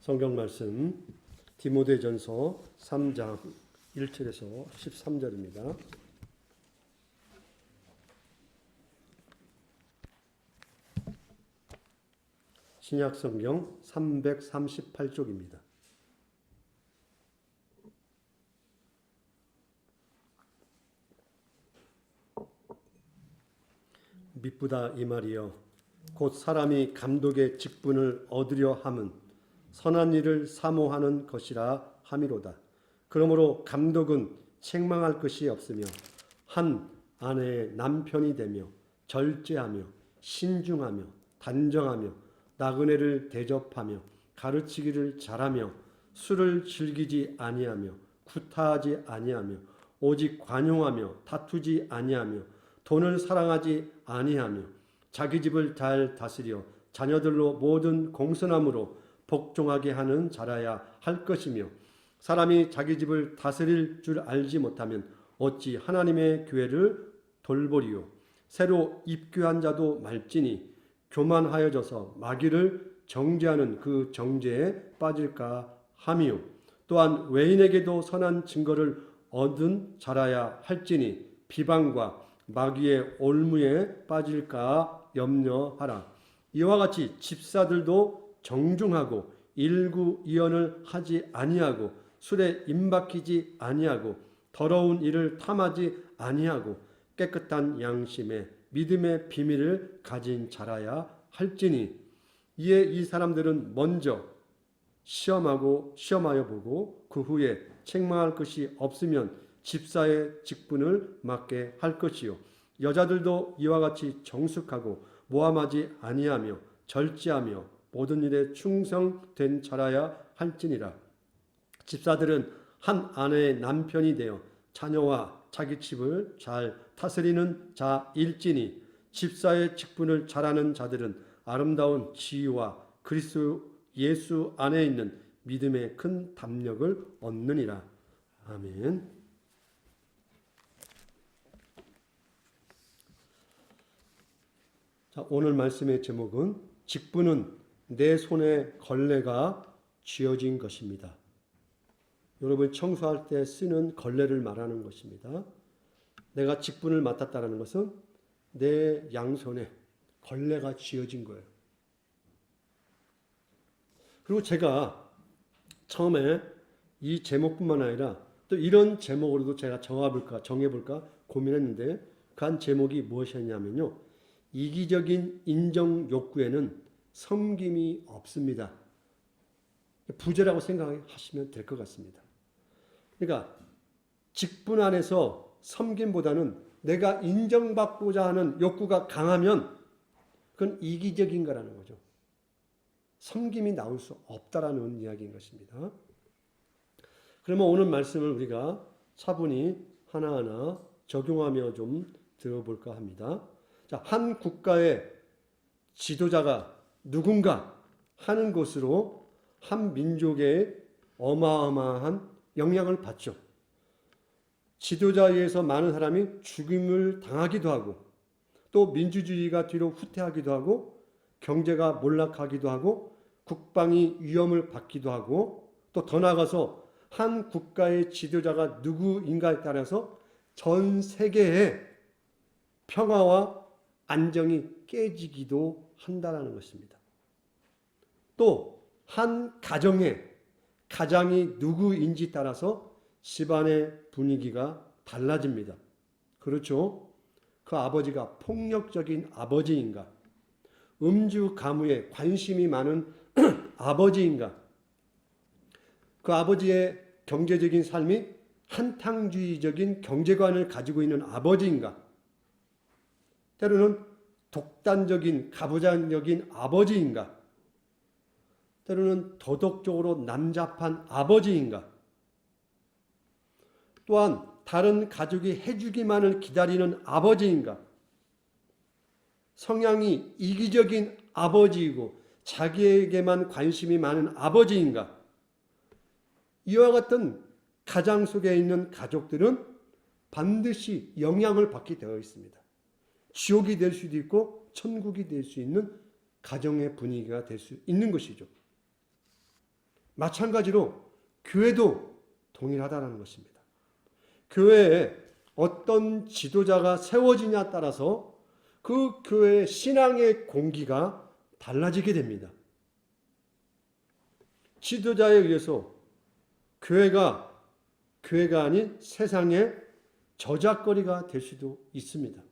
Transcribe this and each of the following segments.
성경 말씀 디모데전서 3장 1절에서 13절입니다. 신약 성경 338쪽입니다. 미쁘다 이 말이여 곧 사람이 감독의 직분을 얻으려 함은 선한 일을 사모하는 것이라 함이로다. 그러므로 감독은 책망할 것이 없으며 한 아내의 남편이 되며 절제하며 신중하며 단정하며 나그네를 대접하며 가르치기를 잘하며 술을 즐기지 아니하며 구타하지 아니하며 오직 관용하며 다투지 아니하며 돈을 사랑하지 아니하며 자기 집을 잘 다스려 자녀들로 모든 공손함으로 복종하게 하는 자라야 할 것이며 사람이 자기 집을 다스릴 줄 알지 못하면 어찌 하나님의 교회를 돌보리요. 새로 입교한 자도 말지니 교만하여져서 마귀를 정죄하는 그 정죄에 빠질까 하미요. 또한 외인에게도 선한 증거를 얻은 자라야 할지니 비방과 마귀의 올무에 빠질까 염려하라. 이와 같이 집사들도 정중하고 일구이연을 하지 아니하고 술에 임박히지 아니하고 더러운 일을 탐하지 아니하고 깨끗한 양심에 믿음의 비밀을 가진 자라야 할지니 이에 이 사람들은 먼저 시험하여 보고 그 후에 책망할 것이 없으면 집사의 직분을 맡게 할 것이요. 여자들도 이와 같이 정숙하고 모함하지 아니하며 절제하며 모든 일에 충성된 자라야 할지니라. 집사들은 한 아내의 남편이 되어 자녀와 자기 집을 잘 다스리는 자일지니 집사의 직분을 잘하는 자들은 아름다운 지위와 그리스도 예수 안에 있는 믿음의 큰 담력을 얻느니라. 아멘. 자, 오늘 말씀의 제목은 직분은 내 손에 걸레가 쥐어진 것입니다. 여러분 청소할 때 쓰는 걸레를 말하는 것입니다. 내가 직분을 맡았다는 것은 내 양손에 걸레가 쥐어진 거예요. 그리고 제가 처음에 이 제목뿐만 아니라 또 이런 제목으로도 제가 정해볼까 고민했는데 그 한 제목이 무엇이었냐면요. 이기적인 인정 욕구에는 섬김이 없습니다. 부재라고 생각하시면 될 것 같습니다. 그러니까 직분 안에서 섬김보다는 내가 인정받고자 하는 욕구가 강하면 그건 이기적인 거라는 거죠. 섬김이 나올 수 없다라는 이야기인 것입니다. 그러면 오늘 말씀을 우리가 차분히 하나하나 적용하며 좀 들어볼까 합니다. 자, 한 국가의 지도자가 누군가 하는 것으로 한 민족의 어마어마한 영향을 받죠. 지도자에 의해서 많은 사람이 죽임을 당하기도 하고 또 민주주의가 뒤로 후퇴하기도 하고 경제가 몰락하기도 하고 국방이 위험을 받기도 하고 또 더 나아가서 한 국가의 지도자가 누구인가에 따라서 전 세계의 평화와 안정이 깨지기도 한다는 것입니다. 또 한 가정의 가장이 누구인지 따라서 집안의 분위기가 달라집니다. 그렇죠? 그 아버지가 폭력적인 아버지인가? 음주 가무에 관심이 많은 아버지인가? 그 아버지의 경제적인 삶이 한탕주의적인 경제관을 가지고 있는 아버지인가? 때로는 독단적인 가부장적인 아버지인가? 때로는 도덕적으로 남잡한 아버지인가? 또한 다른 가족이 해주기만을 기다리는 아버지인가? 성향이 이기적인 아버지이고 자기에게만 관심이 많은 아버지인가? 이와 같은 가정 속에 있는 가족들은 반드시 영향을 받게 되어 있습니다. 지옥이 될 수도 있고 천국이 될 수 있는 가정의 분위기가 될 수 있는 것이죠. 마찬가지로 교회도 동일하다는 것입니다. 교회에 어떤 지도자가 세워지냐에 따라서 그 교회의 신앙의 공기가 달라지게 됩니다. 지도자에 의해서 교회가 아닌 세상의 저작거리가 될 수도 있습니다.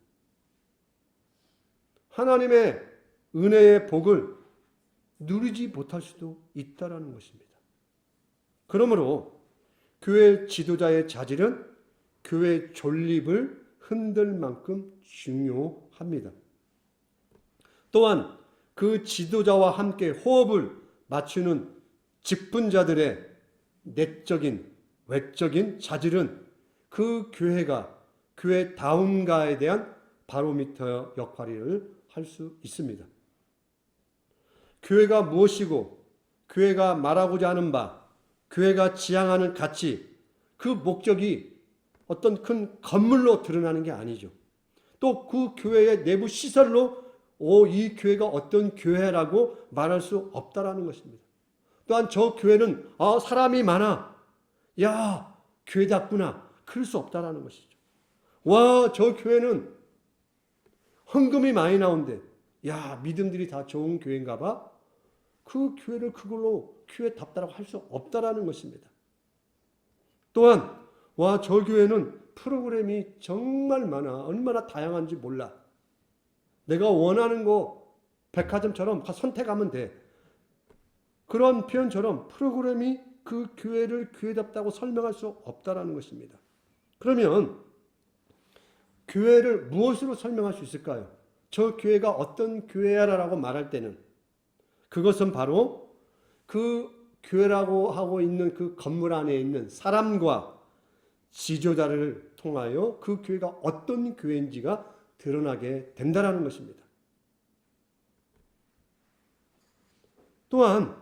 하나님의 은혜의 복을 누리지 못할 수도 있다는 것입니다. 그러므로 교회 지도자의 자질은 교회 존립을 흔들 만큼 중요합니다. 또한 그 지도자와 함께 호흡을 맞추는 직분자들의 내적인, 외적인 자질은 그 교회가 교회다운가에 대한 바로미터 역할을 할 수 있습니다. 교회가 무엇이고 교회가 말하고자 하는 바, 교회가 지향하는 가치, 그 목적이 어떤 큰 건물로 드러나는 게 아니죠. 또 그 교회의 내부 시설로 이 교회가 어떤 교회라고 말할 수 없다라는 것입니다. 또한 저 교회는 사람이 많아. 야, 교회답구나. 그럴 수 없다라는 것이죠. 와, 저 교회는 헌금이 많이 나온대. 야, 믿음들이 다 좋은 교회인가 봐. 그 교회를 그걸로 교회답다라고 할 수 없다라는 것입니다. 또한 와, 저 교회는 프로그램이 정말 많아. 얼마나 다양한지 몰라. 내가 원하는 거 백화점처럼 선택하면 돼. 그런 표현처럼 프로그램이 그 교회를 교회답다고 설명할 수 없다라는 것입니다. 그러면 교회를 무엇으로 설명할 수 있을까요? 저 교회가 어떤 교회야라고 말할 때는 그것은 바로 그 교회라고 하고 있는 그 건물 안에 있는 사람과 지도자를 통하여 그 교회가 어떤 교회인지가 드러나게 된다는 것입니다. 또한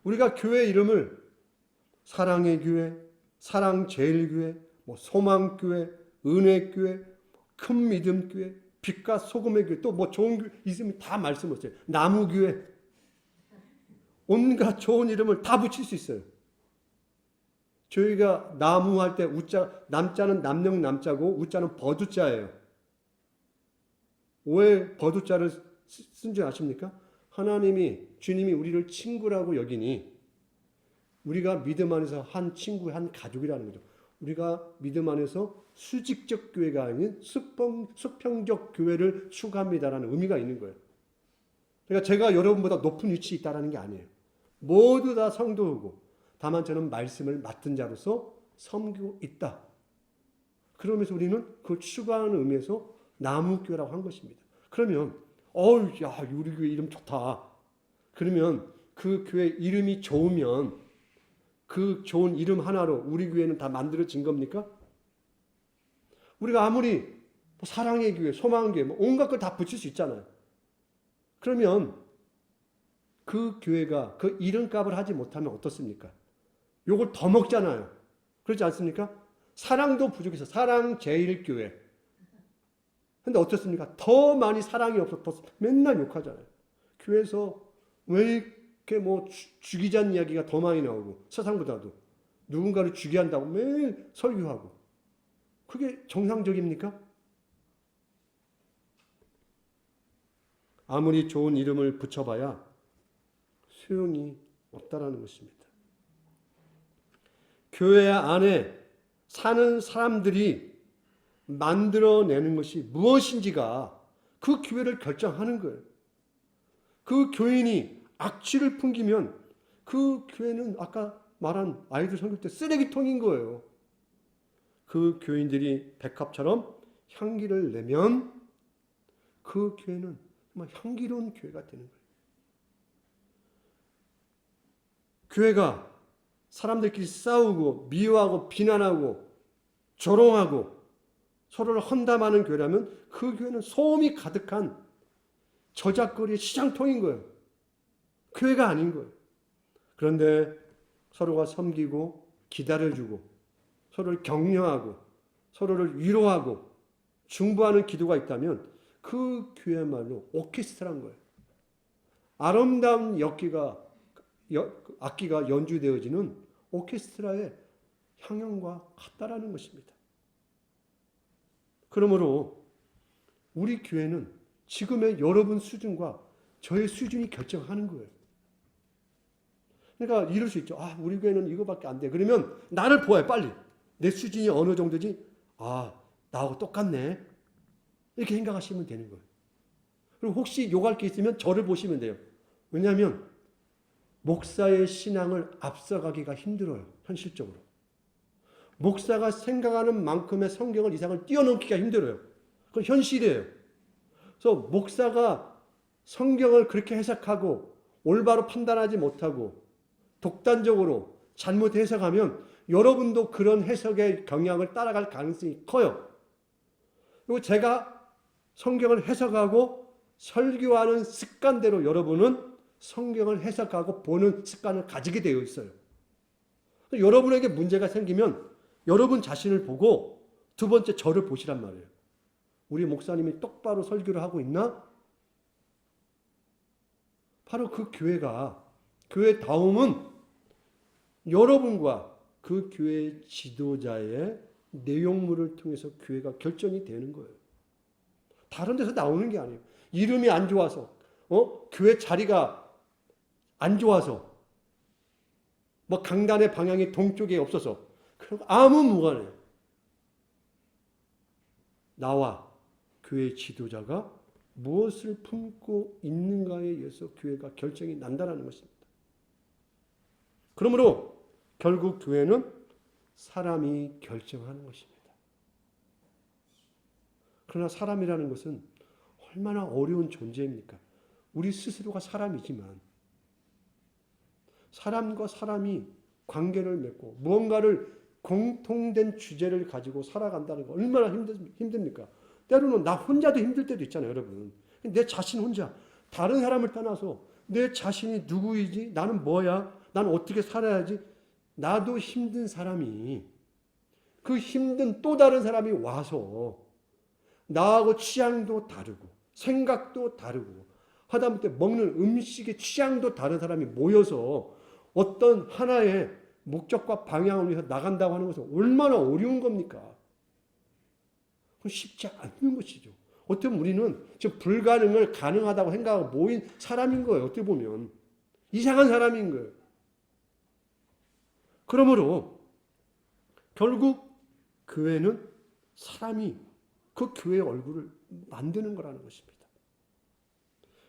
우리가 교회 이름을 사랑의 교회, 사랑제일교회, 소망교회, 은혜교회, 큰 믿음교회, 빛과 소금의 교회, 또 좋은 교회 있으면 다 말씀하세요. 나무교회, 온갖 좋은 이름을 다 붙일 수 있어요. 저희가 나무 할 때 우자, 남자는 남령 남자고 우자는 버두자예요. 왜 버두자를 쓴 줄 아십니까? 주님이 우리를 친구라고 여기니 우리가 믿음 안에서 한 친구, 한 가족이라는 거죠. 우리가 믿음 안에서 수직적 교회가 아닌 수평적 교회를 추구합니다라는 의미가 있는 거예요. 그러니까 제가 여러분보다 높은 위치에 있다는 게 아니에요. 모두 다 성도이고 다만 저는 말씀을 맡은 자로서 섬기고 있다. 그러면서 우리는 그걸 추구하는 의미에서 나무교회라고 한 것입니다. 그러면 야, 우리 교회 이름 좋다. 그러면 그 교회 이름이 좋으면 그 좋은 이름 하나로 우리 교회는 다 만들어진 겁니까? 우리가 아무리 사랑의 교회, 소망교회, 온갖 걸 다 붙일 수 있잖아요. 그러면 그 교회가 그 이름값을 하지 못하면 어떻습니까? 요걸 더 먹잖아요. 그렇지 않습니까? 사랑도 부족해서 사랑제일교회. 근데 어떻습니까? 더 많이 사랑이 없어서 맨날 욕하잖아요. 교회에서 왜 이렇게 죽이자는 이야기가 더 많이 나오고 세상보다도 누군가를 죽게 한다고 매일 설교하고 그게 정상적입니까? 아무리 좋은 이름을 붙여봐야 소용이 없다라는 것입니다. 교회 안에 사는 사람들이 만들어내는 것이 무엇인지가 그 교회를 결정하는 거예요. 그 교인이 악취를 풍기면 그 교회는 아까 말한 아이들 설교 때 쓰레기통인 거예요. 그 교인들이 백합처럼 향기를 내면 그 교회는 정말 향기로운 교회가 되는 거예요. 교회가 사람들끼리 싸우고 미워하고 비난하고 조롱하고 서로를 헌담하는 교회라면 그 교회는 소음이 가득한 저작거리의 시장통인 거예요. 교회가 아닌 거예요. 그런데 서로가 섬기고 기다려주고 서로를 격려하고 서로를 위로하고 중보하는 기도가 있다면 그 교회야말로 오케스트라인 거예요. 아름다운 악기가 연주되어지는 오케스트라의 향연과 같다라는 것입니다. 그러므로 우리 교회는 지금의 여러분 수준과 저의 수준이 결정하는 거예요. 그러니까 이럴 수 있죠. 우리 교회는 이거밖에 안 돼. 그러면 나를 보아요, 빨리. 내 수준이 어느 정도지? 나하고 똑같네. 이렇게 생각하시면 되는 거예요. 그리고 혹시 욕할 게 있으면 저를 보시면 돼요. 왜냐하면 목사의 신앙을 앞서가기가 힘들어요. 현실적으로. 목사가 생각하는 만큼의 성경을 이상을 뛰어넘기가 힘들어요. 그건 현실이에요. 그래서 목사가 성경을 그렇게 해석하고 올바로 판단하지 못하고 독단적으로 잘못 해석하면 여러분도 그런 해석의 경향을 따라갈 가능성이 커요. 그리고 제가 성경을 해석하고 설교하는 습관대로 여러분은 성경을 해석하고 보는 습관을 가지게 되어 있어요. 여러분에게 문제가 생기면 여러분 자신을 보고 두 번째 저를 보시란 말이에요. 우리 목사님이 똑바로 설교를 하고 있나? 바로 그 교회가, 교회다움은 여러분과 그 교회 지도자의 내용물을 통해서 교회가 결정이 되는 거예요. 다른 데서 나오는 게 아니에요. 이름이 안 좋아서, 교회 자리가 안 좋아서, 뭐 강단의 방향이 동쪽에 없어서, 그런 아무 무관해요. 나와 교회 지도자가 무엇을 품고 있는가에 의해서 교회가 결정이 난다는 것입니다. 그러므로 결국 교회는 사람이 결정하는 것입니다. 그러나 사람이라는 것은 얼마나 어려운 존재입니까? 우리 스스로가 사람이지만 사람과 사람이 관계를 맺고 무언가를 공통된 주제를 가지고 살아간다는 거 얼마나 힘듭니까? 때로는 나 혼자도 힘들 때도 있잖아요, 여러분. 내 자신 혼자. 다른 사람을 떠나서 내 자신이 누구이지? 나는 뭐야? 나는 어떻게 살아야지? 나도 힘든 사람이 그 힘든 또 다른 사람이 와서 나하고 취향도 다르고 생각도 다르고 하다못해 먹는 음식의 취향도 다른 사람이 모여서 어떤 하나의 목적과 방향을 위해서 나간다고 하는 것은 얼마나 어려운 겁니까? 그건 쉽지 않는 것이죠. 어떻게 보면 우리는 지금 불가능을 가능하다고 생각하고 모인 사람인 거예요. 어떻게 보면. 이상한 사람인 거예요. 그러므로 결국 교회는 사람이 그 교회의 얼굴을 만드는 거라는 것입니다.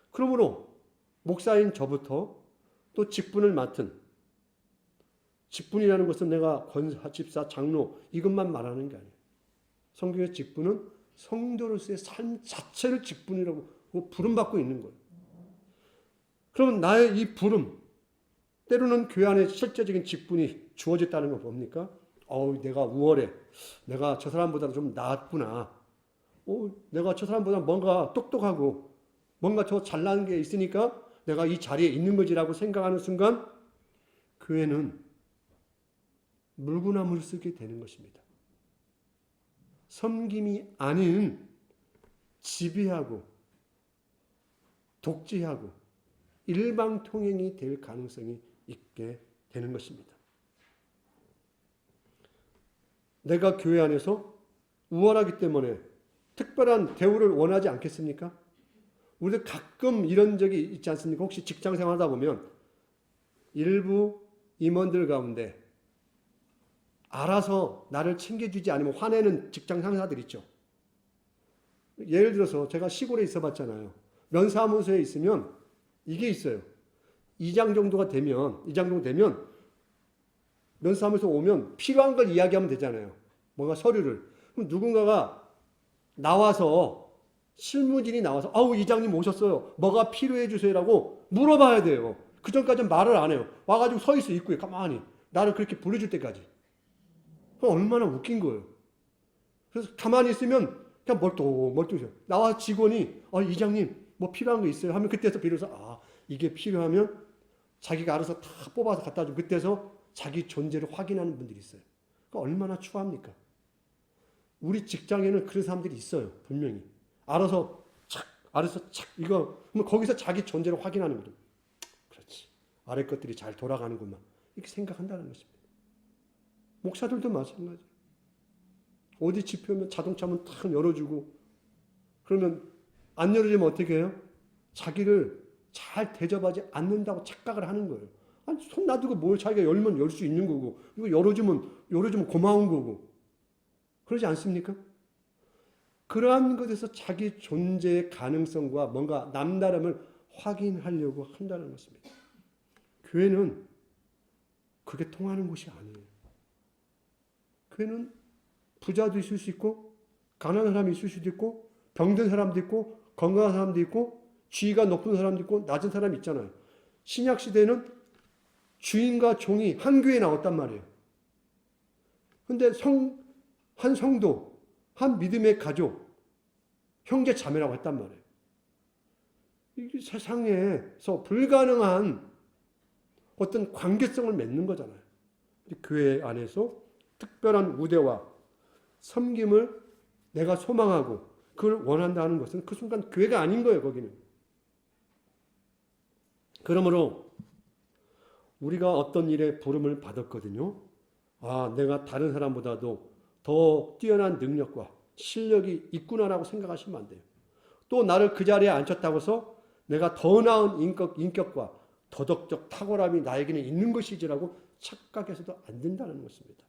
그러므로 목사인 저부터 또 직분을 맡은, 직분이라는 것은 내가 권사, 집사, 장로 이것만 말하는 게 아니에요. 성경의 직분은 성도로서의 삶 자체를 직분이라고 부름받고 있는 거예요. 그러면 나의 이 부름, 때로는 교회 안에 실제적인 직분이 주어졌다는 건 뭡니까? 내가 우월해. 내가 저 사람보다 좀 낫구나. 내가 저 사람보다 뭔가 똑똑하고 뭔가 더 잘난 게 있으니까 내가 이 자리에 있는 거지라고 생각하는 순간 교회는 물구나무를 쓰게 되는 것입니다. 섬김이 아닌 지배하고 독재하고 일방통행이 될 가능성이 있게 되는 것입니다. 내가 교회 안에서 우월하기 때문에 특별한 대우를 원하지 않겠습니까? 우리도 가끔 이런 적이 있지 않습니까? 혹시 직장 생활하다 보면 일부 임원들 가운데 알아서 나를 챙겨주지 않으면 화내는 직장 상사들 있죠. 예를 들어서 제가 시골에 있어 봤잖아요. 면사무소에 있으면 이게 있어요. 2장 정도 되면 면사무소 오면 필요한 걸 이야기하면 되잖아요. 뭔가 서류를. 그럼 누군가가 나와서 실무진이 나와서 이장님 오셨어요. 뭐가 필요해 주세요라고 물어봐야 돼요. 그 전까지는 말을 안 해요. 와가지고 서 있어 입구에 가만히 나를 그렇게 부르줄 때까지. 얼마나 웃긴 거예요. 그래서 가만히 있으면 그냥 멀뚱멀뚱해요. 나와 직원이 이장님 뭐 필요한 거 있어요 하면 그때서 비로소 이게 필요하면 자기가 알아서 다 뽑아서 갖다 주고 그때서 자기 존재를 확인하는 분들이 있어요. 그러니까 얼마나 추합니까? 우리 직장에는 그런 사람들이 있어요. 분명히. 알아서 착 이거 그럼 거기서 자기 존재를 확인하는 거죠. 그렇지. 아래 것들이 잘 돌아가는구만. 이렇게 생각한다는 것입니다. 목사들도 마찬가지. 어디 집회면 자동차 문 탁 열어주고 그러면 안 열어주면 어떻게 해요? 자기를 잘 대접하지 않는다고 착각을 하는 거예요. 아니, 손 놔두고 뭘 자기가 열면 열 수 있는 거고 이거 열어주면 고마운 거고 그러지 않습니까? 그러한 것에서 자기 존재의 가능성과 뭔가 남다름을 확인하려고 한다는 것입니다. 교회는 그게 통하는 곳이 아니에요. 교회는 부자도 있을 수 있고 가난한 사람이 있을 수도 있고 병든 사람도 있고 건강한 사람도 있고 지위가 높은 사람도 있고 낮은 사람이 있잖아요. 신약 시대는 주인과 종이 한 교회에 나왔단 말이에요. 근데 한 성도, 한 믿음의 가족, 형제 자매라고 했단 말이에요. 이게 세상에서 불가능한 어떤 관계성을 맺는 거잖아요. 교회 안에서 특별한 우대와 섬김을 내가 소망하고 그걸 원한다는 것은 그 순간 교회가 아닌 거예요, 거기는. 그러므로 우리가 어떤 일에 부름을 받았거든요. 아, 내가 다른 사람보다도 더 뛰어난 능력과 실력이 있구나라고 생각하시면 안 돼요. 또 나를 그 자리에 앉혔다고 해서 내가 더 나은 인격과 도덕적 탁월함이 나에게는 있는 것이지라고 착각해서도 안 된다는 것입니다.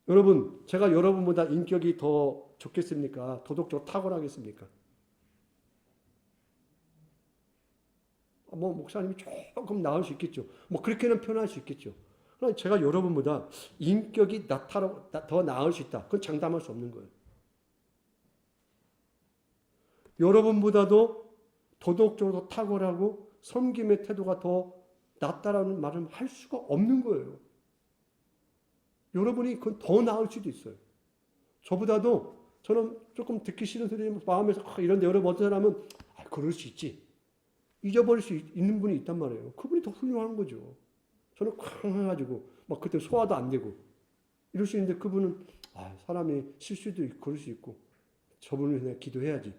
여러분, 제가 여러분보다 인격이 더 좋겠습니까? 도덕적으로 탁월하겠습니까? 목사님이 조금 나을 수 있겠죠. 그렇게는 표현할 수 있겠죠. 그러나 제가 여러분보다 인격이 더 나을 수 있다. 그건 장담할 수 없는 거예요. 여러분보다도 도덕적으로 탁월하고 섬김의 태도가 더 낫다라는 말을 할 수가 없는 거예요. 여러분이 그건 더 나을 수도 있어요. 저보다도 저는 조금 듣기 싫은 소리 마음에서 이런데 여러분 어떤 사람은 그럴 수 있지. 잊어버릴 수 있는 분이 있단 말이에요. 그분이 더 훌륭한 거죠. 저는 쾅 해가지고 그때 소화도 안 되고 이럴 수 있는데 그분은 사람이 실수도 있고 그럴 수 있고 저분을 위해 기도해야지.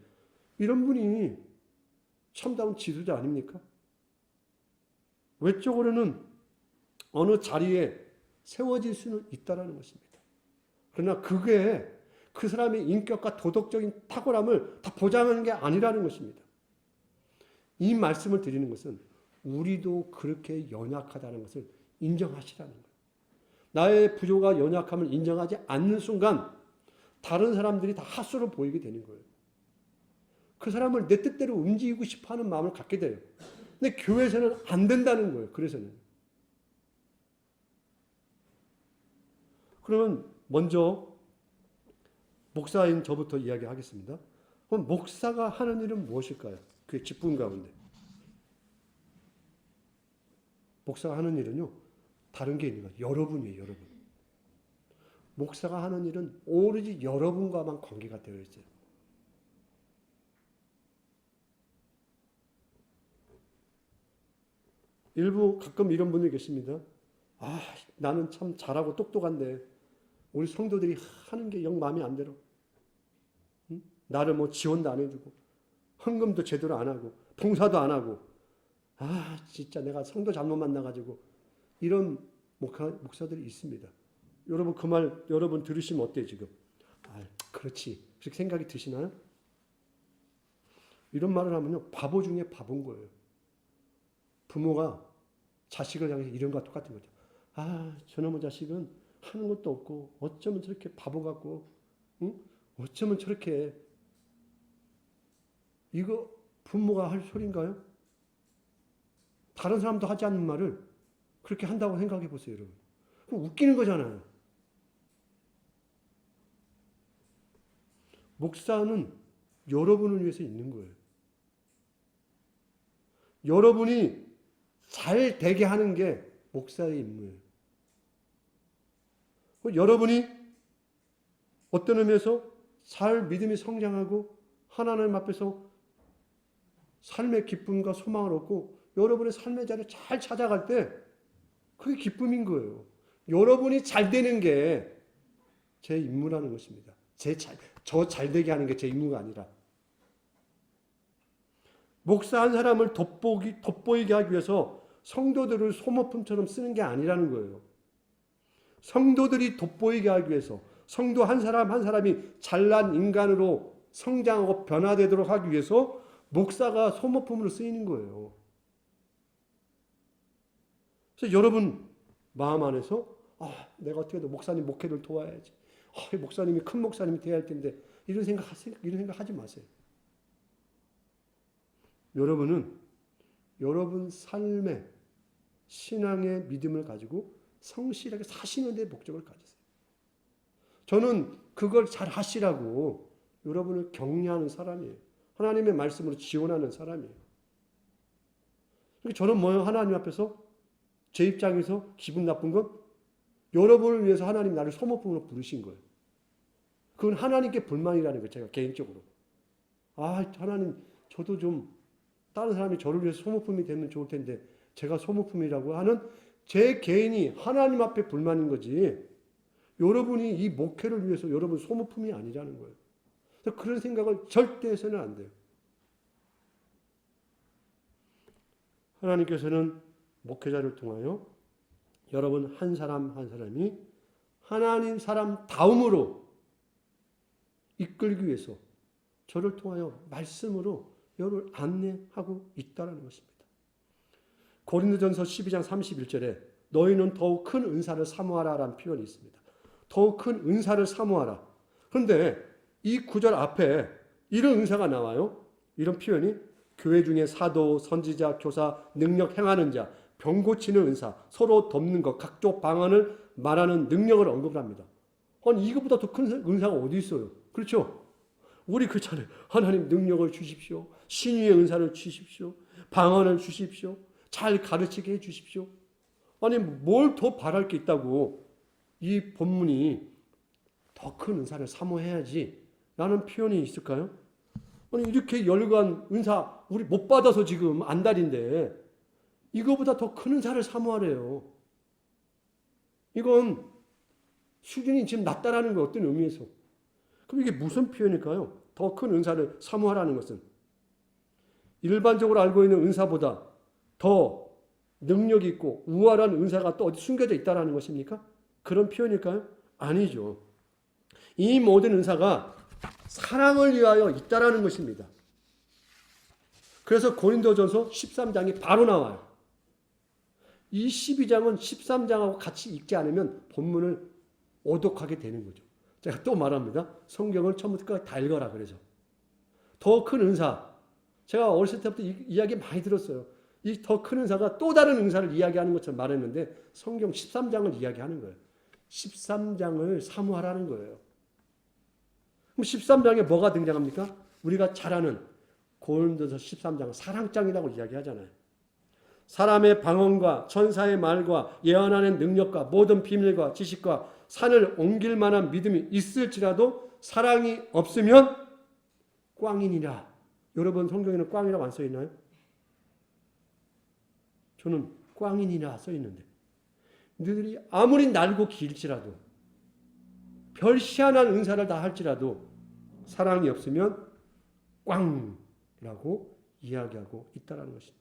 이런 분이 참다운 지도자 아닙니까? 외적으로는 어느 자리에 세워질 수는 있다는 것입니다. 그러나 그게 그 사람의 인격과 도덕적인 탁월함을 다 보장하는 게 아니라는 것입니다. 이 말씀을 드리는 것은 우리도 그렇게 연약하다는 것을 인정하시라는 거예요. 나의 부족과 연약함을 인정하지 않는 순간 다른 사람들이 다 핫수로 보이게 되는 거예요. 그 사람을 내 뜻대로 움직이고 싶어하는 마음을 갖게 돼요. 근데 교회에서는 안 된다는 거예요. 그래서는. 그러면 먼저 목사인 저부터 이야기하겠습니다. 그럼 목사가 하는 일은 무엇일까요? 그의 직분 가운데. 목사가 하는 일은요. 다른 게 있는 거예요. 여러분이에요. 여러분. 목사가 하는 일은 오로지 여러분과만 관계가 되어 있어요. 일부 가끔 이런 분들이 계십니다. 나는 참 잘하고 똑똑한데 우리 성도들이 하는 게 영 마음에 안 들어. 응? 나를 지원도 안 해주고 헌금도 제대로 안 하고 봉사도 안 하고 진짜 내가 성도 잘못 만나가지고 이런 목사들이 있습니다. 여러분 그 말 여러분 들으시면 어때요 지금? 그렇지. 그렇게 생각이 드시나요? 이런 말을 하면요. 바보 중에 바보인 거예요. 부모가 자식을 향해서 이런 것과 똑같은 거죠. 저놈의 자식은 하는 것도 없고 어쩌면 저렇게 바보 같고 응? 어쩌면 저렇게 이거 부모가 할 소리인가요? 다른 사람도 하지 않는 말을 그렇게 한다고 생각해 보세요, 여러분. 그럼 웃기는 거잖아요. 목사는 여러분을 위해서 있는 거예요. 여러분이 잘 되게 하는 게 목사의 임무예요. 여러분이 어떤 의미에서 잘 믿음이 성장하고 하나님 앞에서 삶의 기쁨과 소망을 얻고 여러분의 삶의 자리를 잘 찾아갈 때 그게 기쁨인 거예요. 여러분이 잘 되는 게 제 임무라는 것입니다. 저 잘 되게 하는 게 제 임무가 아니라. 목사 한 사람을 돋보이게 하기 위해서 성도들을 소모품처럼 쓰는 게 아니라는 거예요. 성도들이 돋보이게 하기 위해서, 성도 한 사람 한 사람이 잘난 인간으로 성장하고 변화되도록 하기 위해서 목사가 소모품으로 쓰이는 거예요. 그래서 여러분 마음 안에서 내가 어떻게든 목사님 목회를 도와야지. 목사님이 큰 목사님이 돼야 할 텐데 이런 생각 하지 마세요. 여러분은 여러분 삶의 신앙의 믿음을 가지고 성실하게 사시는 데 목적을 가지세요. 저는 그걸 잘 하시라고 여러분을 격려하는 사람이에요. 하나님의 말씀으로 지원하는 사람이에요. 저는 뭐예요? 하나님 앞에서 제 입장에서 기분 나쁜 건 여러분을 위해서 하나님 나를 소모품으로 부르신 거예요. 그건 하나님께 불만이라는 거예요. 제가 개인적으로. 하나님 저도 좀 다른 사람이 저를 위해서 소모품이 되면 좋을 텐데 제가 소모품이라고 하는 제 개인이 하나님 앞에 불만인 거지 여러분이 이 목회를 위해서 여러분 소모품이 아니라는 거예요. 그래서 그런 생각을 절대 해서는 안 돼요. 하나님께서는 목회자를 통하여 여러분 한 사람 한 사람이 하나님 사람 다음으로 이끌기 위해서 저를 통하여 말씀으로 여러분을 안내하고 있다는 것입니다. 고린도전서 12장 31절에 너희는 더욱 큰 은사를 사모하라 라는 표현이 있습니다. 더욱 큰 은사를 사모하라. 그런데 이 구절 앞에 이런 은사가 나와요. 이런 표현이 교회 중에 사도, 선지자, 교사, 능력 행하는 자, 병 고치는 은사, 서로 돕는 것, 각종 방언을 말하는 능력을 언급합니다. 아니 이거보다 더 큰 은사가 어디 있어요? 그렇죠? 우리 그렇잖아요. 하나님 능력을 주십시오. 신유의 은사를 주십시오. 방언을 주십시오. 잘 가르치게 해 주십시오. 아니 뭘 더 바랄 게 있다고 이 본문이 더 큰 은사를 사모해야지 라는 표현이 있을까요? 아니 이렇게 열관 은사 우리 못 받아서 지금 안달인데 이거보다 더 큰 은사를 사모하래요. 이건 수준이 지금 낮다라는 거 어떤 의미에서. 그럼 이게 무슨 표현일까요? 더 큰 은사를 사모하라는 것은 일반적으로 알고 있는 은사보다 더 능력이 있고 우월한 은사가 또 어디 숨겨져 있다는 것입니까? 그런 표현일까요? 아니죠. 이 모든 은사가 사랑을 위하여 있다라는 것입니다. 그래서 고린도전서 13장이 바로 나와요. 이 12장은 13장하고 같이 읽지 않으면 본문을 오독하게 되는 거죠. 제가 또 말합니다. 성경을 처음부터 끝까지 다 읽어라 그래서. 더 큰 은사. 제가 어렸을 때부터 이야기 많이 들었어요. 이 더 큰 은사가 또 다른 은사를 이야기하는 것처럼 말했는데 성경 13장을 이야기하는 거예요. 13장을 사모하라는 거예요. 그럼 13장에 뭐가 등장합니까? 우리가 잘 아는 고린도서 13장은 사랑장이라고 이야기하잖아요. 사람의 방언과 천사의 말과 예언하는 능력과 모든 비밀과 지식과 산을 옮길 만한 믿음이 있을지라도 사랑이 없으면 꽝이니라. 여러분 성경에는 꽝이라고 안 써 있나요? 저는 꽝이니라 써 있는데 너희들이 아무리 날고 길지라도 별 희한한 은사를 다 할지라도 사랑이 없으면 꽝이라고 이야기하고 있다는 것입니다.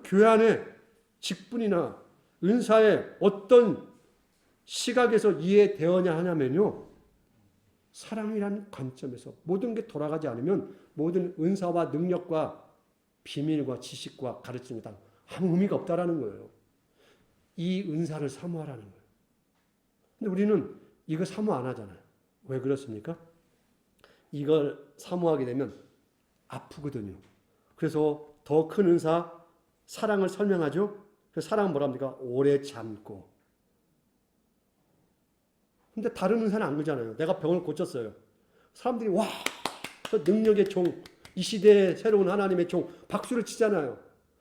교회 안에 직분이나 은사의 어떤 시각에서 이해되어야 하냐면요. 사랑이라는 관점에서 모든 게 돌아가지 않으면 모든 은사와 능력과 비밀과 지식과 가르침이 다 아무 의미가 없다라는 거예요. 이 은사를 사모하라는 거예요. 근데 우리는 이거 사모 안 하잖아요. 왜 그렇습니까? 이걸 사모하게 되면 아프거든요. 그래서 더 큰 은사, 사랑을 설명하죠. 그 사랑은 뭐랍니까? 오래 참고. 근데 다른 은사는 안 그러잖아요. 내가 병을 고쳤어요. 사람들이 와, 저 능력의 종, 이 시대의 새로운 하나님의 종, 박수를 치잖아요.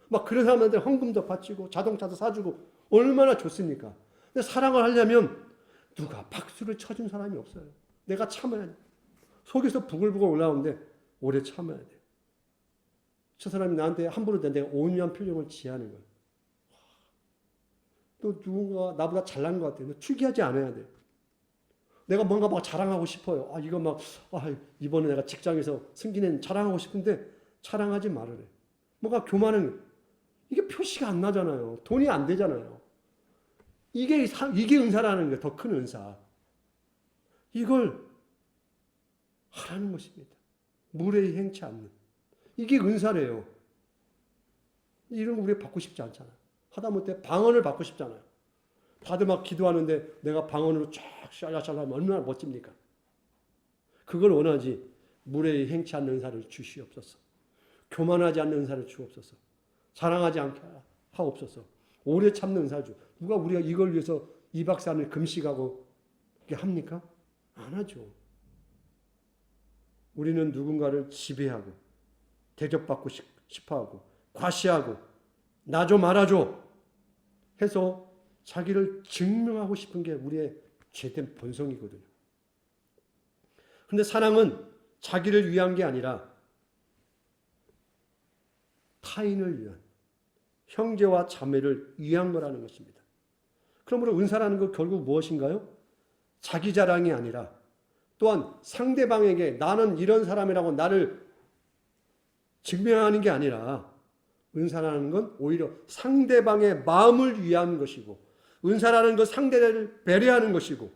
막 그런 사람한테 헌금도 바치고 자동차도 사주고 얼마나 좋습니까? 근데 사랑을 하려면 누가 박수를 쳐준 사람이 없어요. 내가 참아야 돼. 속에서 부글부글 올라오는데 오래 참아야 돼. 저 사람이 나한테 함부로 내가 온유한 표정을 취하는 거예요. 또 누군가 나보다 잘난 것 같아요. 특이하지 않아야 돼. 내가 뭔가 막 자랑하고 싶어요. 이거 막, 이번에 내가 직장에서 승진했는 자랑하고 싶은데 자랑하지 말으래. 뭔가 교만은 이게 표시가 안 나잖아요. 돈이 안 되잖아요. 이게 은사라는 게 더 큰 은사. 이걸 하라는 것입니다. 무례히 행치 않는. 이게 은사래요. 이런 거 우리가 받고 싶지 않잖아요. 하다못해 방언을 받고 싶잖아요. 다들 막 기도하는데 내가 방언으로 쫙 샬라샬라 얼마나 멋집니까? 그걸 원하지. 무례히 행치 않는 은사를 주시옵소서. 교만하지 않는 은사를 주옵소서. 자랑하지 않게 하옵소서. 오래 참는 은사 주. 누가 우리가 이걸 위해서 2박 3일 금식하고 이게 합니까? 안 하죠. 우리는 누군가를 지배하고 대접받고 싶어하고 과시하고 나 좀 알아줘 해서 자기를 증명하고 싶은 게 우리의 죄된 본성이거든요. 그런데 사랑은 자기를 위한 게 아니라 타인을 위한, 형제와 자매를 위한 거라는 것입니다. 그러므로 은사라는 것 결국 무엇인가요? 자기 자랑이 아니라 또한 상대방에게 나는 이런 사람이라고 나를 증명하는 게 아니라 은사라는 건 오히려 상대방의 마음을 위한 것이고 은사라는 건 상대를 배려하는 것이고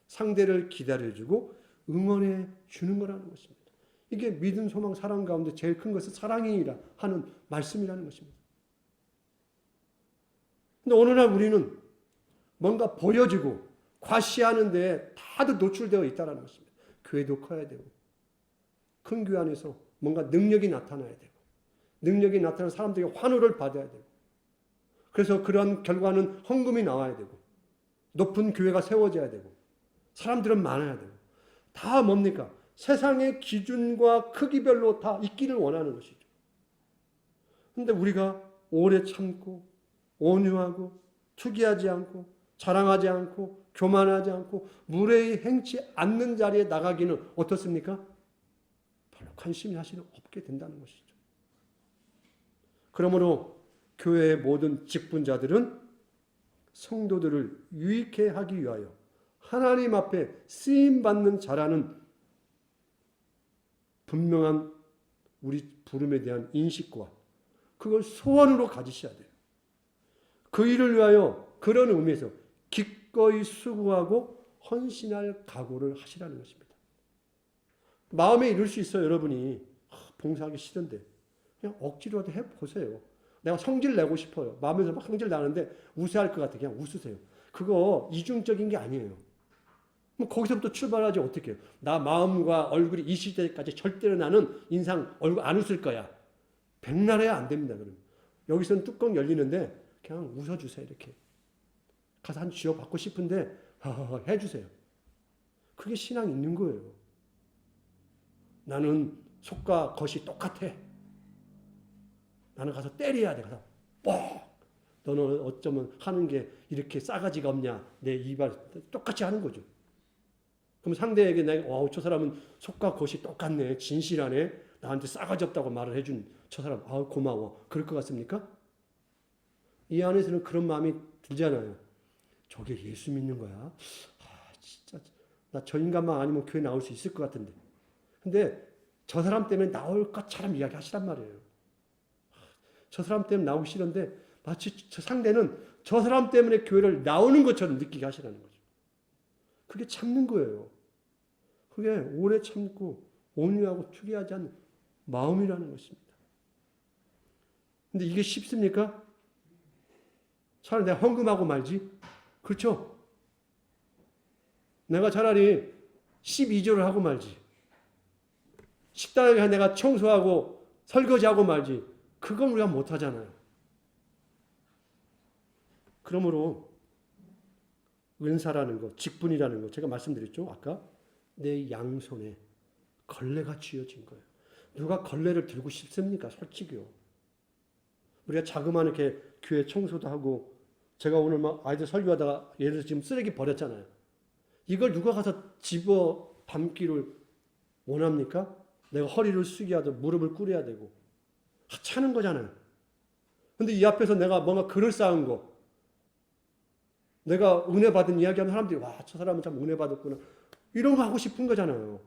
상대를 기다려주고 응원해 주는 거라는 것입니다. 이게 믿음, 소망, 사랑 가운데 제일 큰 것은 사랑이라 하는 말씀이라는 것입니다. 근데 어느 날 우리는 뭔가 보여지고 과시하는 데 다들 노출되어 있다는 것입니다. 교회도 커야 되고 큰 교회 안에서 뭔가 능력이 나타나야 되고 능력이 나타나는 사람들이 환호를 받아야 되고 그래서 그런 결과는 헌금이 나와야 되고 높은 교회가 세워져야 되고 사람들은 많아야 되고 다 뭡니까? 세상의 기준과 크기별로 다 있기를 원하는 것이죠. 그런데 우리가 오래 참고 온유하고 투기하지 않고 자랑하지 않고 교만하지 않고 무례히 행치 않는 자리에 나가기는 어떻습니까? 별로 관심이 사실은 없게 된다는 것이죠. 그러므로 교회의 모든 직분자들은 성도들을 유익해 하기 위하여 하나님 앞에 쓰임받는 자라는 분명한 우리 부름에 대한 인식과 그걸 소원으로 가지셔야 돼요. 그 일을 위하여 그런 의미에서 기꺼이 수고하고 헌신할 각오를 하시라는 것입니다. 마음에 이룰 수 있어요. 여러분이 봉사하기 싫은데 그냥 억지로라도 해보세요. 내가 성질 내고 싶어요. 마음에서 막 성질 나는데 우세할 것 같아. 그냥 웃으세요. 그거 이중적인 게 아니에요. 뭐 거기서부터 출발하지 어떻게 해요. 나 마음과 얼굴이 이 시대까지 절대로 나는 인상 얼굴 안 웃을 거야. 백날해야 안 됩니다. 그러면. 여기서는 뚜껑 열리는데 그냥 웃어주세요. 이렇게. 가서 한 쥐어 받고 싶은데 해주세요. 그게 신앙이 있는 거예요. 나는 속과 겉이 똑같아. 나는 가서 때려야 돼. 가서 뻑. 너는 어쩌면 하는 게 이렇게 싸가지가 없냐. 내 이발 똑같이 하는 거죠. 그럼 상대에게 내가 저 사람은 속과 겉이 똑같네. 진실하네. 나한테 싸가지 없다고 말을 해준 저 사람 고마워. 그럴 것 같습니까? 이 안에서는 그런 마음이 들잖아요. 저게 예수 믿는 거야? 진짜 나 저 인간만 아니면 교회 나올 수 있을 것 같은데. 근데 저 사람 때문에 나올 것처럼 이야기하시란 말이에요. 저 사람 때문에 나오기 싫은데 마치 저 상대는 저 사람 때문에 교회를 나오는 것처럼 느끼게 하시라는 거죠. 그게 참는 거예요. 그게 오래 참고 온유하고 투기하지 않는 마음이라는 것입니다. 근데 이게 쉽습니까? 차라리 내가 헌금하고 말지. 그렇죠? 내가 차라리 12조를 하고 말지. 식당에 내가 청소하고 설거지하고 말지. 그건 우리가 못하잖아요. 그러므로 은사라는 것, 직분이라는 것 제가 말씀드렸죠. 아까 내 양손에 걸레가 쥐어진 거예요. 누가 걸레를 들고 싶습니까? 솔직히요. 우리가 자그마하게 교회 청소도 하고 제가 오늘 막 아이들 설교하다가 예를 들어서 지금 쓰레기 버렸잖아요. 이걸 누가 가서 집어 담기를 원합니까? 내가 허리를 숙여야 되고 무릎을 꿇어야 되고 하찮은 거잖아요. 근데 이 앞에서 내가 뭔가 글을 쌓은 거 내가 은혜 받은 이야기하면 사람들이 와, 저 사람은 참 은혜 받았구나. 이런 거 하고 싶은 거잖아요.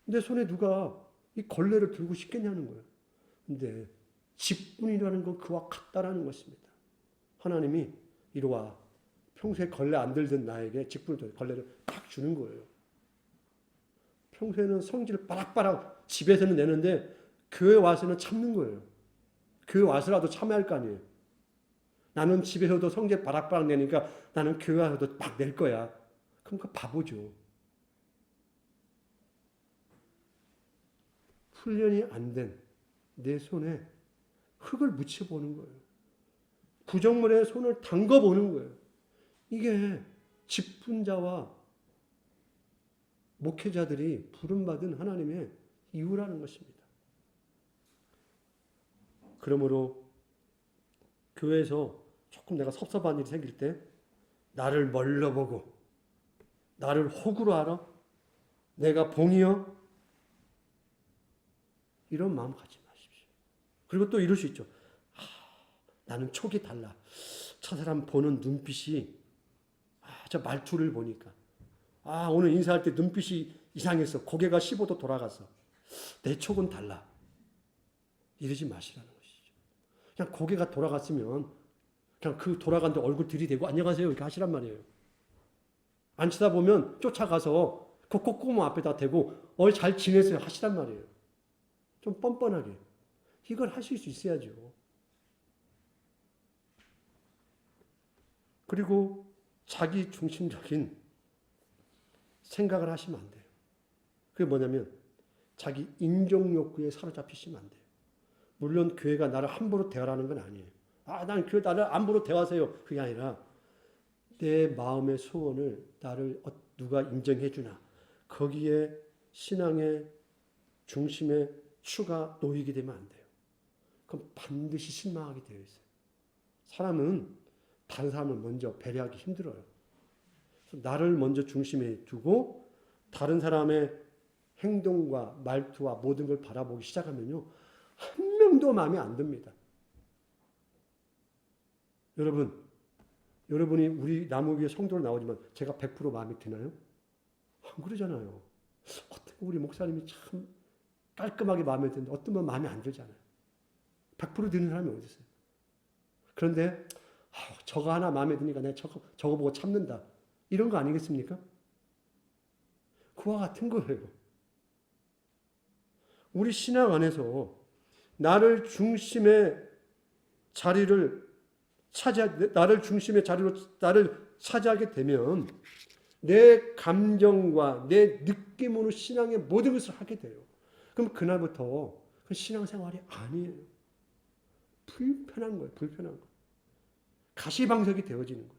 근데 손에 누가 이 걸레를 들고 싶겠냐는 거예요. 근데 직분이라는 건 그와 같다라는 것입니다. 하나님이 이리 와. 평소에 걸레 안 들던 나에게 직분을 걸레를 딱 주는 거예요. 평소에는 성질 빠락빠락 집에서는 내는데 교회 와서는 참는 거예요. 교회 와서라도 참아야 할 거 아니에요. 나는 집에서도 성질 바락바락 내니까 나는 교회 와서도 막 낼 거야. 그럼 그 바보죠. 훈련이 안 된 내 손에 흙을 묻혀보는 거예요. 구정물에 손을 담궈보는 거예요. 이게 직분자와 목회자들이 부름받은 하나님의 이유라는 것입니다. 그러므로 교회에서 조금 내가 섭섭한 일이 생길 때 나를 멀러보고 나를 호구로 알아? 내가 봉이여? 이런 마음 갖지 마십시오. 그리고 또 이럴 수 있죠. 나는 촉이 달라. 저 사람 보는 눈빛이 저 말투를 보니까 오늘 인사할 때 눈빛이 이상했어. 고개가 15도 돌아갔어. 내 촉은 달라. 이러지 마시라는 것이죠. 그냥 고개가 돌아갔으면 그냥 그 돌아간데 얼굴 들이대고 안녕하세요 이렇게 하시란 말이에요. 안 쳐다보면 쫓아가서 그 콧구멍 앞에다 대고 잘 지내세요 하시란 말이에요. 좀 뻔뻔하게. 이걸 하실 수 있어야죠. 그리고 자기 중심적인 생각을 하시면 안 돼요. 그게 뭐냐면 자기 인정 욕구에 사로잡히시면 안 돼요. 물론 교회가 나를 함부로 대하라는 건 아니에요. 난 교회 나를 함부로 대하세요. 그게 아니라 내 마음의 소원을 나를 누가 인정해 주나 거기에 신앙의 중심에 추가 놓이게 되면 안 돼요. 그럼 반드시 실망하게 되어 있어요. 사람은 다른 사람을 먼저 배려하기 힘들어요. 나를 먼저 중심에 두고 다른 사람의 행동과 말투와 모든 걸 바라보기 시작하면요. 한 명도 마음에 안 듭니다. 여러분이 우리 나무 위에 성도로 나오지만 제가 100% 마음에 드나요? 안 그러잖아요. 어떤 우리 목사님이 참 깔끔하게 마음에 드는데 어떤 분 마음에 안 들잖아요. 100% 드는 사람이 어디 있어요? 그런데 저거 하나 마음에 드니까 내가 저거 보고 참는다. 이런 거 아니겠습니까? 그와 같은 거예요. 우리 신앙 안에서 나를 중심의 자리로 나를 차지하게 되면 내 감정과 내 느낌으로 신앙의 모든 것을 하게 돼요. 그럼 그날부터 그 신앙생활이 아니에요. 불편한 거예요. 불편한 거. 가시방석이 되어지는 거예요.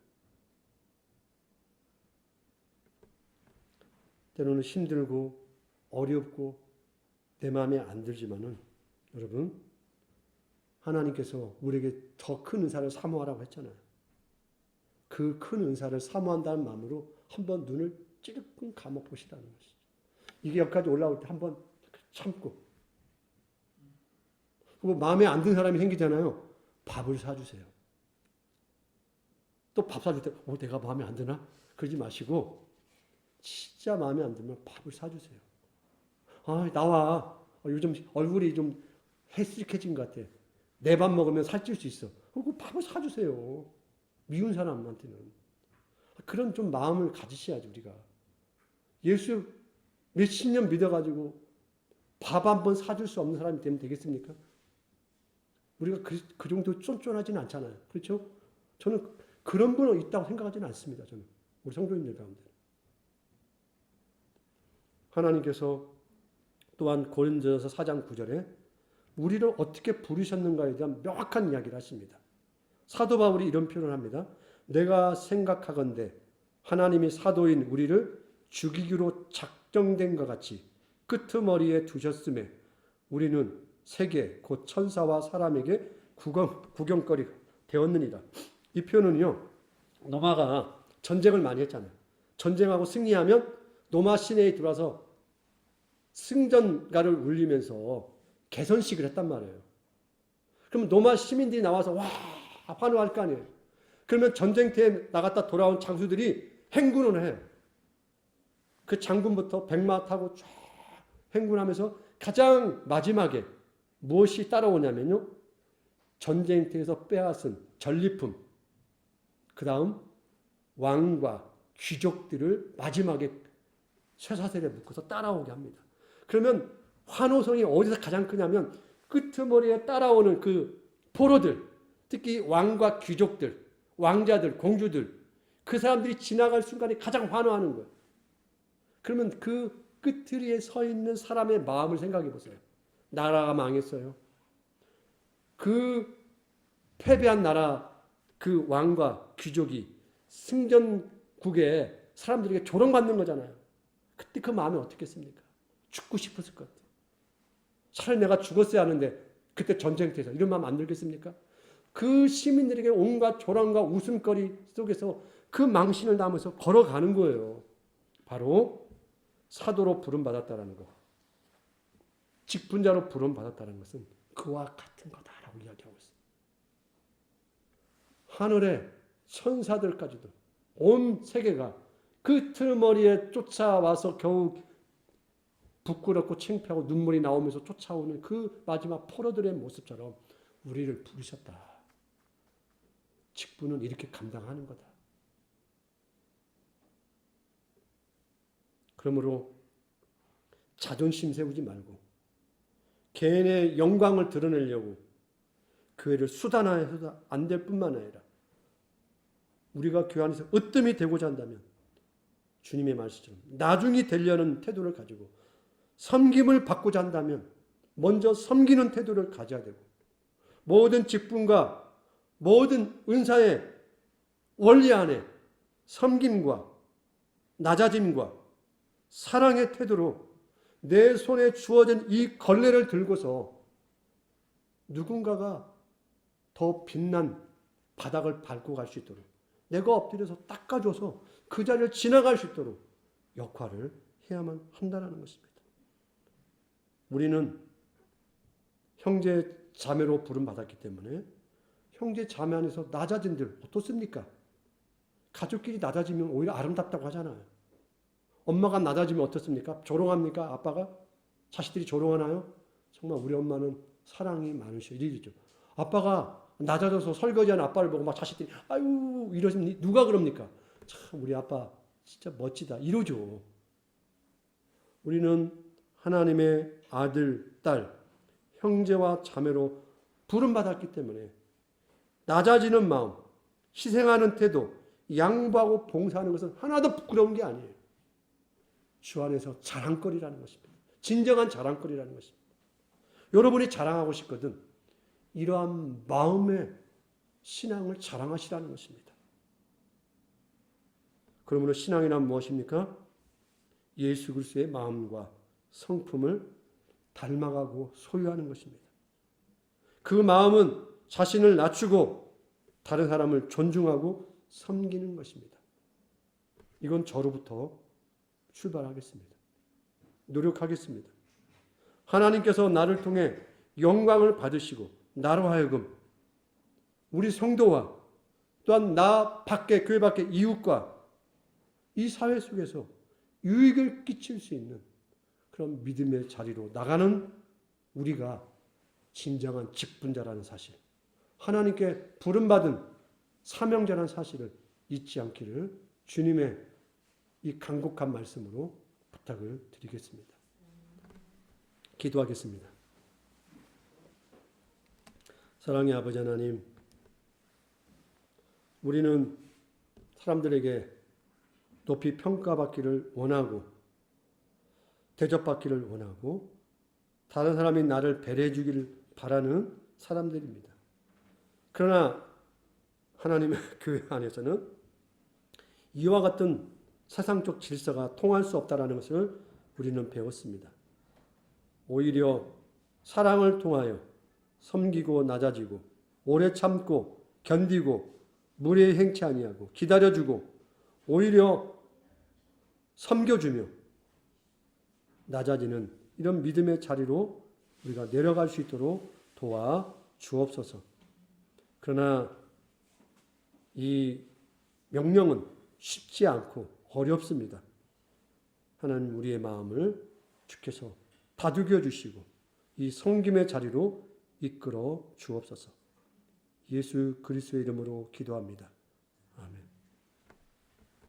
때로는 힘들고 어렵고 내 마음에 안 들지만은 여러분 하나님께서 우리에게 더 큰 은사를 사모하라고 했잖아요. 그 큰 은사를 사모한다는 마음으로 한번 눈을 찔끔 감아보시라는 것이죠. 이게 여기까지 올라올 때 한번 참고 그리고 마음에 안 드는 사람이 생기잖아요. 밥을 사주세요. 또 밥 사줄 때 내가 마음에 안 드나? 그러지 마시고 진짜 마음에 안 들면 밥을 사주세요. 나와. 요즘 얼굴이 좀 헬스케진 것 같아. 내 밥 먹으면 살찔 수 있어. 그리고 밥을 사주세요. 미운 사람한테는. 그런 좀 마음을 가지셔야지 우리가. 예수 몇십 년 믿어가지고 밥 한 번 사줄 수 없는 사람이 되면 되겠습니까? 우리가 그 정도 쫀쫀하지는 않잖아요. 그렇죠? 저는 그런 분은 있다고 생각하지는 않습니다. 저는 우리 성도님들 가운데. 하나님께서 또한 고린도전서 4장 9절에 우리를 어떻게 부르셨는가에 대한 명확한 이야기를 하십니다. 사도 바울이 이런 표현을 합니다. 내가 생각하건대 하나님이 사도인 우리를 죽이기로 작정된 것 같이 끄트머리에 두셨음에 우리는 세계 곧 천사와 사람에게 구경거리 되었느니라. 이 표현은요. 노마가 전쟁을 많이 했잖아요. 전쟁하고 승리하면 노마 시내에 들어와서 승전가를 울리면서 개선식을 했단 말이에요. 그러면 노마 시민들이 나와서 와 환호할 거 아니에요. 그러면 전쟁터에 나갔다 돌아온 장수들이 행군을 해요. 그 장군부터 백마 타고 쫙 행군하면서 가장 마지막에 무엇이 따라오냐면요. 전쟁터에서 빼앗은 전리품, 그 다음 왕과 귀족들을 마지막에 쇠사슬에 묶어서 따라오게 합니다. 그러면 환호성이 어디서 가장 크냐면 끄트머리에 따라오는 그 포로들, 특히 왕과 귀족들, 왕자들, 공주들, 그 사람들이 지나갈 순간에 가장 환호하는 거예요. 그러면 그 끝트리에 서 있는 사람의 마음을 생각해 보세요. 나라가 망했어요. 그 패배한 나라 그 왕과 귀족이 승전국에 사람들에게 조롱받는 거잖아요. 그때 그 마음이 어떻겠습니까? 죽고 싶었을 것 같아요. 차라리 내가 죽었어야 하는데 그때 전쟁터에서 이런 마음 안 들겠습니까? 그 시민들에게 온갖 조롱과 웃음거리 속에서 그 망신을 담으면서 걸어가는 거예요. 바로 사도로 부름받았다는 것. 직분자로 부름받았다는 것은 그와 같은 거다라고 이야기하고 있습니다. 하늘의 천사들까지도 온 세계가 그 틀머리에 쫓아와서 겨우 부끄럽고 창피하고 눈물이 나오면서 쫓아오는 그 마지막 포로들의 모습처럼 우리를 부르셨다. 직분은 이렇게 감당하는 거다. 그러므로 자존심 세우지 말고 개인의 영광을 드러내려고 교회를 수단화해서도 안 될 뿐만 아니라 우리가 교회 안에서 으뜸이 되고자 한다면 주님의 말씀처럼 나중이 되려는 태도를 가지고 섬김을 받고자 한다면 먼저 섬기는 태도를 가져야 되고 모든 직분과 모든 은사의 원리 안에 섬김과 낮아짐과 사랑의 태도로 내 손에 주어진 이 걸레를 들고서 누군가가 더 빛난 바닥을 밟고 갈 수 있도록 내가 엎드려서 닦아줘서 그 자리를 지나갈 수 있도록 역할을 해야만 한다는 것입니다. 우리는 형제 자매로 부름받았기 때문에 형제 자매 안에서 낮아진들 어떻습니까? 가족끼리 낮아지면 오히려 아름답다고 하잖아요. 엄마가 낮아지면 어떻습니까? 조롱합니까? 아빠가? 자식들이 조롱하나요? 정말 우리 엄마는 사랑이 많으셔. 이러죠. 아빠가 낮아져서 설거지하는 아빠를 보고 막 자식들이 아유 이러시면 누가 그럽니까? 참 우리 아빠 진짜 멋지다. 이러죠. 우리는 하나님의 아들, 딸, 형제와 자매로 부름받았기 때문에 낮아지는 마음, 희생하는 태도, 양보하고 봉사하는 것은 하나도 부끄러운 게 아니에요. 주 안에서 자랑거리라는 것입니다. 진정한 자랑거리라는 것입니다. 여러분이 자랑하고 싶거든 이러한 마음의 신앙을 자랑하시라는 것입니다. 그러므로 신앙이란 무엇입니까? 예수 그리스도의 마음과 성품을 닮아가고 소유하는 것입니다. 그 마음은 자신을 낮추고 다른 사람을 존중하고 섬기는 것입니다. 이건 저로부터 출발하겠습니다. 노력하겠습니다. 하나님께서 나를 통해 영광을 받으시고 나로 하여금 우리 성도와 또한 나 밖에 교회 밖에 이웃과 이 사회 속에서 유익을 끼칠 수 있는 그런 믿음의 자리로 나가는 우리가 진정한 직분자라는 사실, 하나님께 부름받은 사명자라는 사실을 잊지 않기를 주님의 이 간곡한 말씀으로 부탁을 드리겠습니다. 기도하겠습니다. 사랑의 아버지 하나님, 우리는 사람들에게 높이 평가받기를 원하고 대접받기를 원하고 다른 사람이 나를 배려해 주기를 바라는 사람들입니다. 그러나 하나님의 교회 안에서는 이와 같은 세상적 질서가 통할 수 없다는 것을 우리는 배웠습니다. 오히려 사랑을 통하여 섬기고 낮아지고 오래 참고 견디고 무례히 행치 아니하고 기다려주고 오히려 섬겨주며 낮아지는 이런 믿음의 자리로 우리가 내려갈 수 있도록 도와 주옵소서. 그러나 이 명령은 쉽지 않고 어렵습니다. 하나님 우리의 마음을 주께서 다독여 주시고 이 섬김의 자리로 이끌어 주옵소서. 예수 그리스도의 이름으로 기도합니다.